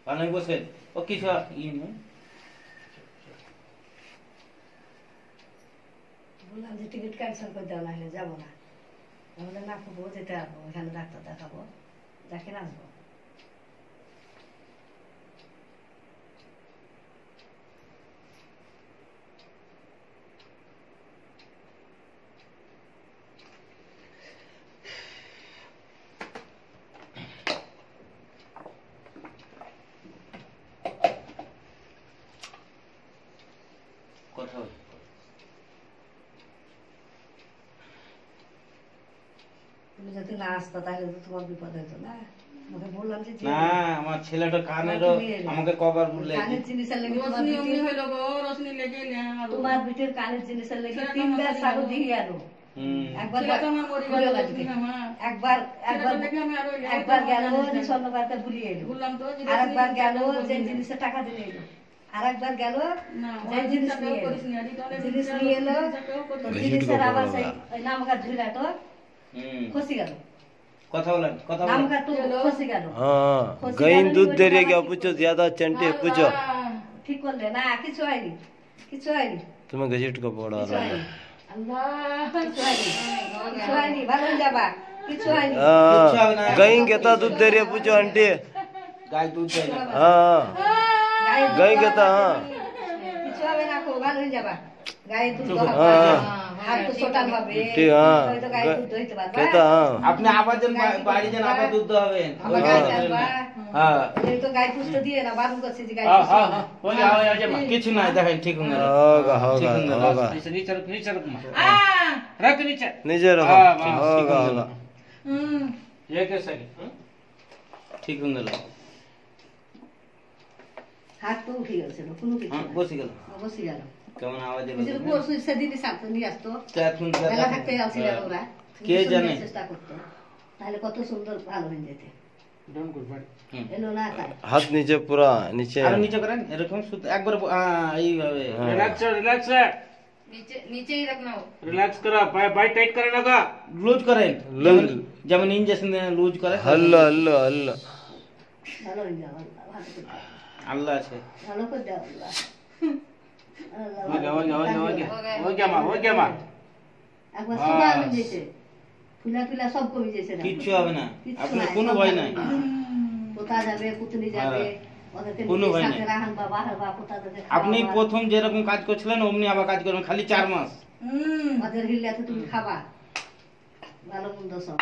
ভালোই বসে ও কিছু ই নেই। বললাম যে টিকিট ক্যান্সেল করে দেওয়া নাহলে যাবো না। তাহলে না করবো, যেতে পারবো, ওখানে ডাক্তার দেখাবো, দেখে আসবো। কথা বল। তুমি যদি না আসতো তাহলে তো তোমার বিপদ হতো না। আমাকে বললাম যে না আমার ছেলেটা কানেরও আমাকে কবার বললে কানের জিনিসের লেগে রোশনি অমনি হইলো গো, রোশনি লেগে না আর তোমার বিটের কানের জিনিসের লেগে তিনবার সাগর দিয়ে গেল। একবার ছেলেটা আমার মরে গেল, রোশনি আমার একবার একবার ছেলেটা দেখে আমি আরো একবার গেল স্বর্ণকারটা ভুলিয়ে এলো, বললাম তো যে আরেকবার গেল যে জিনিসের টাকা দিয়ে এলো, আরেকবার গেল না যে জিনিস নিয়ে এলো, করিস না তাহলে জিনিস নিয়ে এলো তো জিনিসের আবার সেই ওই নামকার ঝুলা তো খসি গেল। কথা বলেন কথা বলেন। नाम का तो खसी गलो। हाँ गईन दूध दे रही क्या पूछो ज्यादा चंटे पूछो ठीक कर ले ना किछु है नहीं किछु है नहीं तुम्हें गजेट का पड़ा किछु है रहा नहीं अल्लाह किछु है नहीं बालन जाबा किछु है नहीं हाँ गईन कहता दूध दे रही है पूछो आंटी गाय दूध दे ना। हाँ गाय कहता हाँ किछु है ना को बालन जाबा गाय दूध दो हाँ हाथ तो छोटा भाबे ठीक हाँ तो गाय दूध दोइते बाबा कहता हाँ আপনি আবার যেন বাড়ি যেন আবার দুধ হবে। अब गाय जाबा হ্যাঁ ये तो गाय कुछ तो दिए ना बाबू को से गाय হ্যাঁ হ্যাঁ হ্যাঁ বলে আও যাবে কিছু না দেখেন ঠিক হয়ে গেল। होगा होगा होगा नीचे रख मत रख नीचे नीचे रखो हाँ, हाँ, होगा ठीक होगा ये कैसे ঠিক হয়ে গেল। हाथ तो उठी गयो से कोनो किछु হ্যাঁ বসে গেল। बसी गयो কেমন আওয়াজ এলো নিজের কোর্স সেদিন সাথে নিয়ে আসতো এখন বেলা থাকতে আসছিল ওরা কে জানে চেষ্টা করতো তাহলে কত সুন্দর ভালো হয়ে যেত ডোন্ট গুড বাট এলো না তাই हाथ नीचे पूरा नीचे আর নিচে করেন এরকম শুধু একবার এইভাবে রিল্যাক্স नीचे नीचे ही रखना हो রিল্যাক্স করা বাই টাইট করে লাগা লুজ করেন লুজ। যেমন ইনজেকশন দেন লুজ করে हल्ला हल्ला हल्ला ভালো হয়ে যাও ভালো করে আল্লাহ আছে ভালো করে দাও আল্লাহ हो गया मां একবার সুন্দর হয়ে যেতে ফুলা ফুলা সব কমে যেতে না কিচ্ছু হবে না আপনার কোনো ভয় নাই পোতা যাবে পুতনি যাবে ওদেরকে কোনো ভয় সাথে নাই। রাখান বাবা হারবা পোতা দেবে আপনি প্রথম যেরকম কাজ করছিলেন অমনি আবার কাজ করবেন খালি 4 মাস ওদের হিল্লাতে তুমি খাবা ভালো মন্দ সব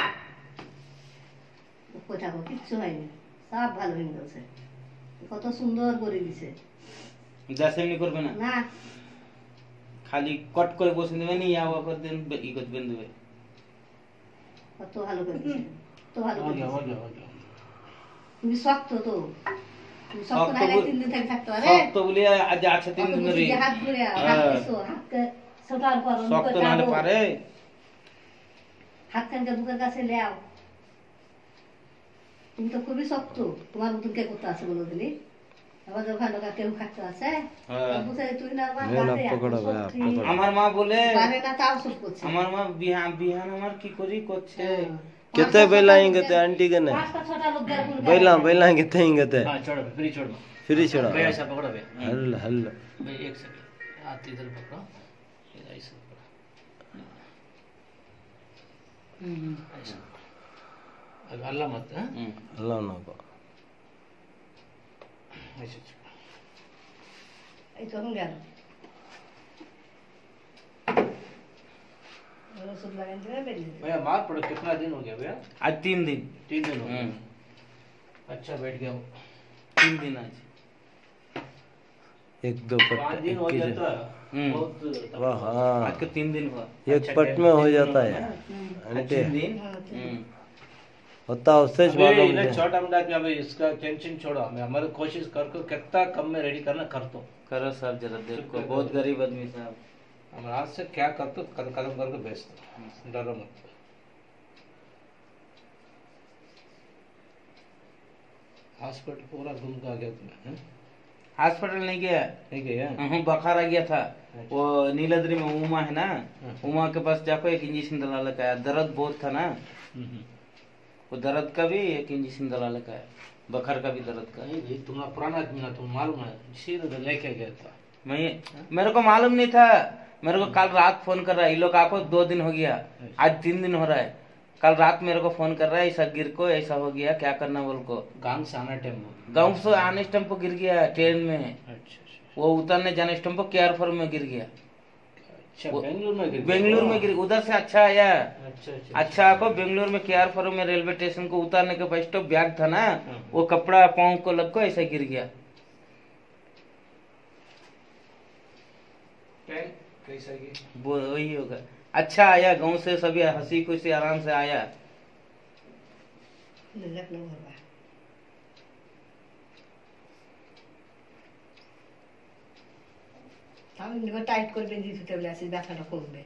কোথাও কিচ্ছু হয়নি সব ভালো হয়ে গেছে কত সুন্দর করে দিছে যা সেমনি করবে না না খালি কট করে বসে দেবেন ইয়া করে দেন ই করে দেন দেবে কত ভালো করে দিছে তো ভালো করে দিছে। তুমি শক্ত তো তুমি শক্ত শক্ত না হলে বল- 3 দিন থেকে থাকতে পারে সব তো বলি আজ আছে 3 দিন ধরে হাত ঘুরে হাত হ্যাঁ। দিছো হাতকে ছোটার পর শক্ত না হলে পারে হাত খানকে বুকের কাছে লেও তুমি তো খুবই শক্ত তোমার মতন কে করতে আছে বলো দিলি আমাদের ওখানে কেউ খাটতে আছে হ্যাঁ। বুঝে তুই না আমার मैं ना বাদে पकड़ा এত गया শক্তি। पकड़ा আমার মা বলে পারে না তাও সব করছে আমার মা বিহান বিহান আমার কি করি করছে कितने बेलाएं कहते आंटी के ने পাঁচটা ছটা लोग घर गुल बेला कितने ही कहते हां छोड़ फ्री छोड़ फ्री छोड़ा बे ऐसा पकड़ो बे हल्ला हल्ला बे एक सेकंड हाथ इधर पकड़ो ये ऐसे पकड़ो ऐसा अब अल्लाह मत हां अल्लाह ना को ऐसे এই তখন গেল ওষুধ লাগাই দিয়ে বেরিয়ে भैया मार पड़ो कितना दिन हो गया भैया आज 3 दिन 3 दिन हो गए अच्छा बैठ गया हूँ 3 दिन आज एक दो 5 पट दिन हो एक जाता है हम्म। बहुत वाह हाँ आज के 3 दिन हुआ एक पट में हो जाता है आज आंटी 3 दिन होता उससे अभी मालूम इन्हें है छोटा मोटा कि अभी इसका टेंशन छोड़ो मैं हमारी कोशिश करके कितना कम में रेडी करना कर दो करो साहब जरा देखो बहुत गरीब आदमी साहब हम आज से क्या कर दो कदम कदम करके बेच दो डरो मत हॉस्पिटल पूरा घूम के आ गया तुम्हें हॉस्पिटल नहीं गया नहीं गया बुखार आ गया था वो नीलाद्री में उमा है ना उमा के पास जाकर एक इंजेक्शन दिला लगा दर्द बहुत था ना वो दर्द का भी एक इंजेक्शन दलाले का है, बखर का भी दर्द का है। नहीं भाई तुम्हारा पुराना आदमी ना, तुम मालूम है, सीधे लेके गया था। मेरे को मालूम नहीं था। मेरे को कल रात फोन कर रहा है, ये लोग आपको 2 दिन हो गया, आज 3 दिन हो रहा है। कल रात मेरे को फोन कर रहा है, ऐसा गिर को ऐसा हो गया, क्या करना बोल को। गांव से आना टाइम गाँव से आने टाइम को गिर गया ट्रेन में, अच्छा वो उतरने जाने टाइम को केयर फॉर में गिर गया। अच्छा, बेंगलुरु में गिर गया। बेंगलुरु में गिर, उधर से अच्छा आया। अच्छा अच्छा अच्छा आपको बेंगलुरु में केयर फॉर में रेलवे स्टेशन को उतारने के बस स्टॉप बैग था ना, वो कपड़ा पाँव को लग को ऐसा गिर गया। कैसा गया? वो वही होगा। अच्छा आया, गाँव से सभी हंसी खुशी आराम से आया। लखनऊ होगा আমি নিবে টাইট করে বেঁধে দিতে বলে আসি, ব্যথাটা কমবে।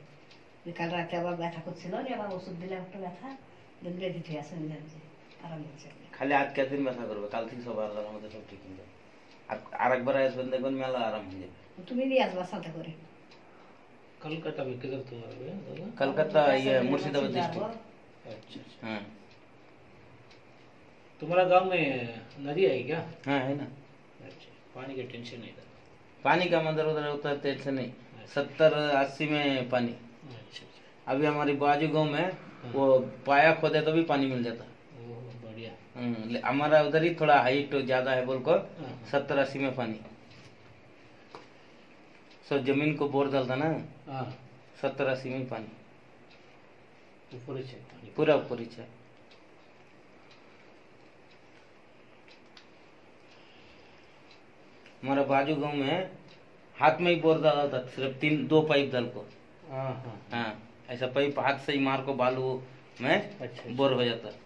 কাল রাতে আবার ব্যথা করছিল, আবার ওষুধ দিলে একটা ব্যথা বেঁধে দিতে আসেন, আরাম হচ্ছে। খালি আজ কে দিন ব্যথা করবে, কাল থেকে সব আল্লাহর মধ্যে সব ঠিক হয়ে যাবে। আর একবার আসবেন দেখবেন মেলা আরাম হয়ে যাবে। তুমি নিয়ে আসবা সাথে করে। कलकत्ता में किधर तुम्हारा भैया दादा? कलकत्ता ये मुर्शिदाबाद डिस्ट्रिक्ट। अच्छा अच्छा। हाँ तुम्हारा गांव में नदी है क्या? हाँ है ना। अच्छा, पानी का टेंशन नहीं था। पानी का मंदिर उधर होता है, टेंशन नहीं। 70-80 में पानी। अच्छा अच्छा। अभी हमारी बाजू गांव में वो पाया खोदे तो भी पानी मिल जाता। ओह बढ़िया। हमारा उधर ही थोड़ा हाइट ज्यादा है बोल को, 70-80 में पानी। सो जमीन को बोर डालता ना, हाँ 70-80 में पानी ऊपर ही है पानी। पूरा ऊपर ही है। हमारा बाजू गांव में हाथ में ही बोर डाला था, सिर्फ 2 पाइप डाल को। हाँ हाँ हाँ ऐसा पाइप हाथ से ही मार को बालू में अच्छा बोर हो जाता।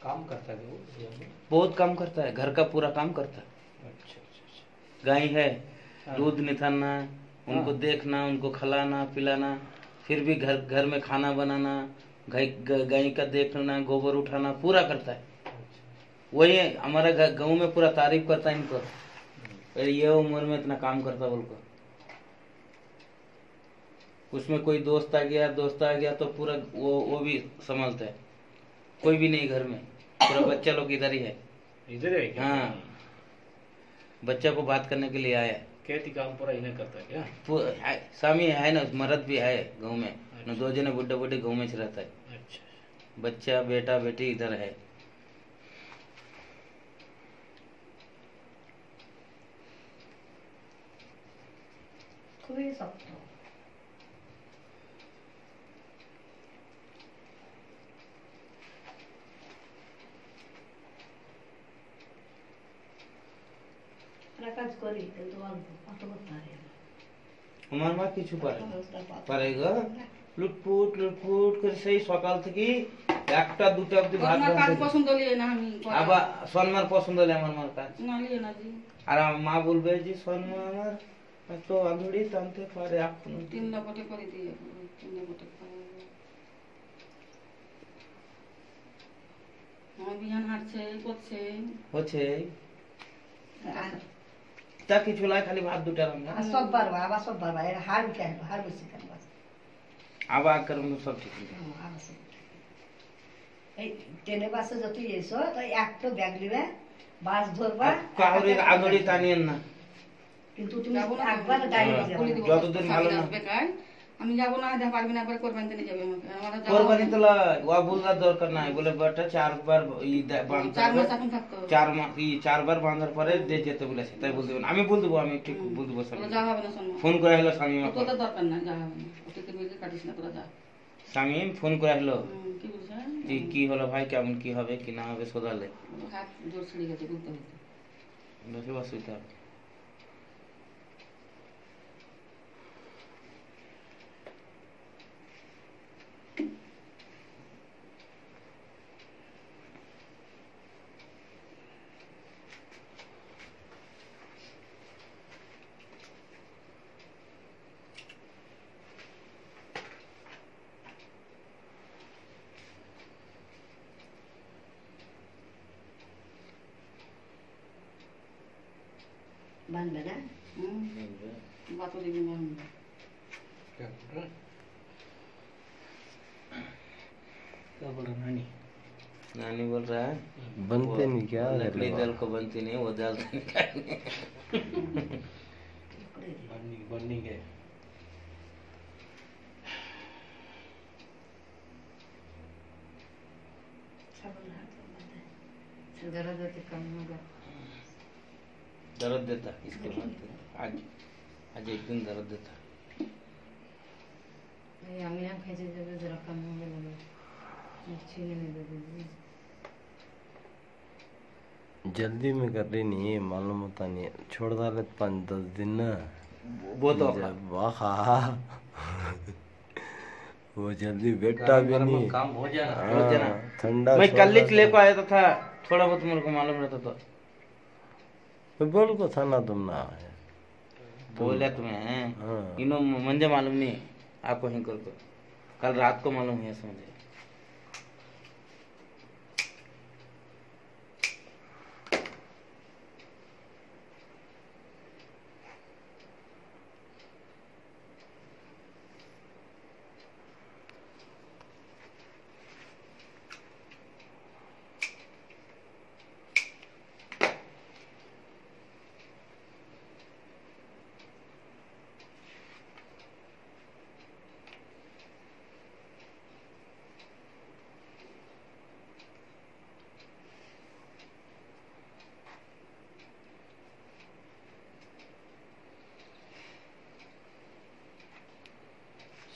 काम करता है वो यहाँ पे? बहुत काम करता है, घर का पूरा काम करता है। अच्छा अच्छा अच्छा। गाय है, हाँ। दूध निकालना, उनको हाँ। देखना, उनको खिलाना पिलाना, फिर भी घर में खाना बनाना, गाय का देखना, गोबर उठाना, पूरा करता है। वही हमारा गाँव में पूरा तारीफ करता है इनको, अरे ये उम्र में इतना काम करता बोल को। उसमें कोई दोस्त आ गया तो पूरा वो भी संभालता है। कोई भी नहीं घर में, पूरा बच्चा लोग इधर ही है। इधर है क्या? हाँ बच्चा को बात करने के लिए आया है। खेती काम पूरा इन्हें करता है क्या? स्वामी है ना, मर्द भी है गाँव में न, 2 जने बुढ़े बुढ़े गाँव में रहता है। अच्छा। बच्चा बेटा बेटी इधर है। খুবই শক্ত। কাজ করি কিন্তু অল্প, অত করতে পারি না। हमारे माँ কিছু পারেগা লুটপুট করে সেই সকাল থেকে 1টা 2টা অবধি ভাত আমার কাজ রাঁধতে। পছন্দ লিয়ে না আমি করি। আবার সন্মার পছন্দ হলে আমার মার কাজ। না লিয়ে না জি। আর আমার মা বলবে যে সন্মা আমার তো আলুড়ি টানতে পারে এখন। 3 লপটে করে দিয়ে 3 লপটে করে। আমার বিহান হাঁটছে করছে। হচ্ছে আর তা কিছু লাই, খালি ভাত 2টা রান্না। সব পারবা, আবার সব পারবা, এর হাড় উঠে আসবে, হাড় বেশি খাবা। আবার করুন সব ঠিক হয়ে যাবে। এই ট্রেনে বাসে যত এসো তো একটা ব্যাগ নিবে, বাস ধরবা, কাউরে আলুড়ি টানিয়েন না। কিন্তু তুমি যাবো না একবার দাঁড়িয়ে যাবে। বলে দিব, যতদিন ভালো না। আসবে কাল। আমি যাবো না, যা পারবি না পরে কোরবানি দিতে যাবে আমাকে। আমার যাওয়া কোরবানি তো লাই, ওয়া বুঝার দরকার নাই, বলে বেটা 4 বার বাঁধতে 4 হবে। মাস এখন থাকতো। 4 বার বাঁধার পরে দিয়ে যেতে বলেছে, তাই বলতে হবে। আমি বল দেবো, আমি ঠিক বল দেবো। তোরা যা হবে না শোনো। ফোন করে হলো স্বামী, তোদের দরকার না, যা হবে না। ওটিকে মিলে কাটিস না, তোরা যা। স্বামী ফোন করে হলো কি বলছে? যে কি হলো ভাই, কেমন কি হবে কি না হবে সোধালে হাত জোর ছিঁড়ে গেছে বলতে বলতে। বেশি অসুবিধা হবে। बंद है ना बातों देवी में हम क्या बोल रहा? क्या बोल रहा नानी? नानी बोल रहा है बनते नहीं क्या लकड़ी जल को बनती नहीं, वो जलता नहीं खाने। बननी है। दर्द होते कम होगा दर्द देता इसके बाद आज आज एक दिन दर्द देता। আমি না খাইছি যে জরা কম হবে না চিনি नहीं दे दीजिए जल्दी में कर रही नहीं है, मालूम होता नहीं है। छोड़ डाले 5-10 दिन ना वो तो वाह वो जल्दी बैठता भी नहीं। काम हो जाना। हो जाना। हाँ, ठंडा मैं छोड़ कल ही डाले। लेको आया था थोड़ा बहुत मेरे को मालूम रहता तो मैं बोल को था ना तुम ना आए। बोला तुम्हें हाँ। इनो मुझे मालूम नहीं, आपको ही कर कल रात को मालूम है समझे।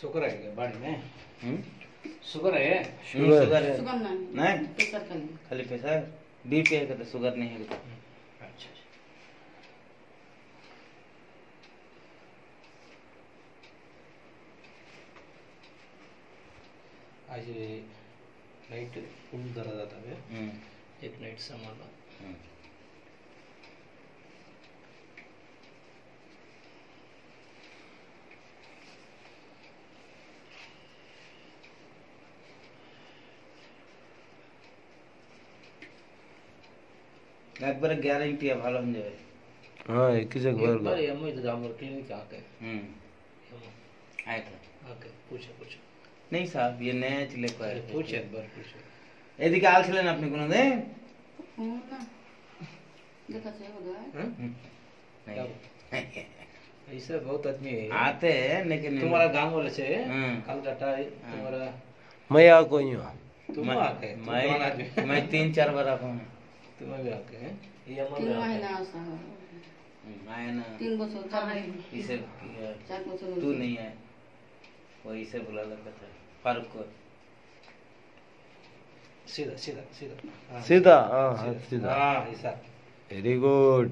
शुगर है क्या बॉडी में? हम्म? शुगर है? शुगर है सुगम ना नहीं प्रेशर खाली खाली पैसा बीपी है कहते शुगर नहीं है कहते। अच्छा। आज नाइट फुल दर्द आता है। एक नाइट संभाला। একবারে গ্যারান্টি ভালো হয়ে যাবে। हाँ एक ही जगह एक बार यम इधर हम क्लिनिक आके आया था आके पूछो पूछो। नहीं साहब ये नया चले को आया पूछो एक बार पूछो। এদিকে আলছিলেন আপনি কোনোদিন? না দেখা যায় होगा नहीं ऐसा बहुत आदमी है। आते हैं लेकिन तुम्हारा गांव वाले से हाँ। कल डाटा है तुम्हारा मैं आ कोई हूँ। तुम आके मैं 3-4 बार आता हूँ। तुम्हें भी आके हैं ये हम 3 महीना ऐसा आया ना 3 बছর 4 इसे বছর तू नहीं है वो इसे बुला लगा था फारूक को। सीधा सीधा सीधा हाँ, सीधा हाँ हाँ सीधा हाँ ऐसा वेरी गुड।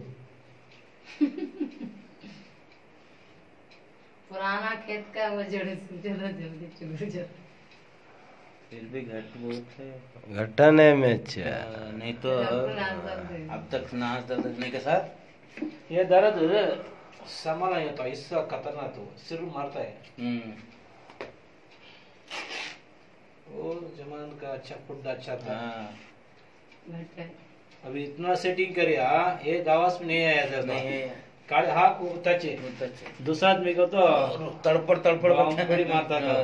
पुराना खेत का वो जड़ से जल्दी जल्दी चुड़ जाता फिर भी घट बहुत है घटाने में अच्छा नहीं तो अब तक नाच दर्द नहीं के साथ ये दर्द संभाला नहीं तो ऐसा खतरनाक तो सिर मारता है। वो जमान का अच्छा फुड्डा अच्छा था। हाँ अभी इतना सेटिंग करिया एक आवाज में नहीं आया था नहीं है काले हाँ को टच दूसरा आदमी को तो तड़पड़ बड़ी मारता था।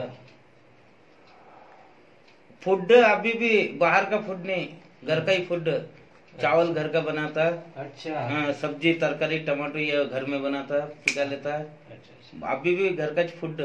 फूड अभी भी बाहर का फूड नहीं घर का ही फूड चावल घर का बनाता अच्छा हाँ सब्जी तरकारी टमाटो ये घर में बनाता पिका लेता अच्छा अभी भी घर का फूड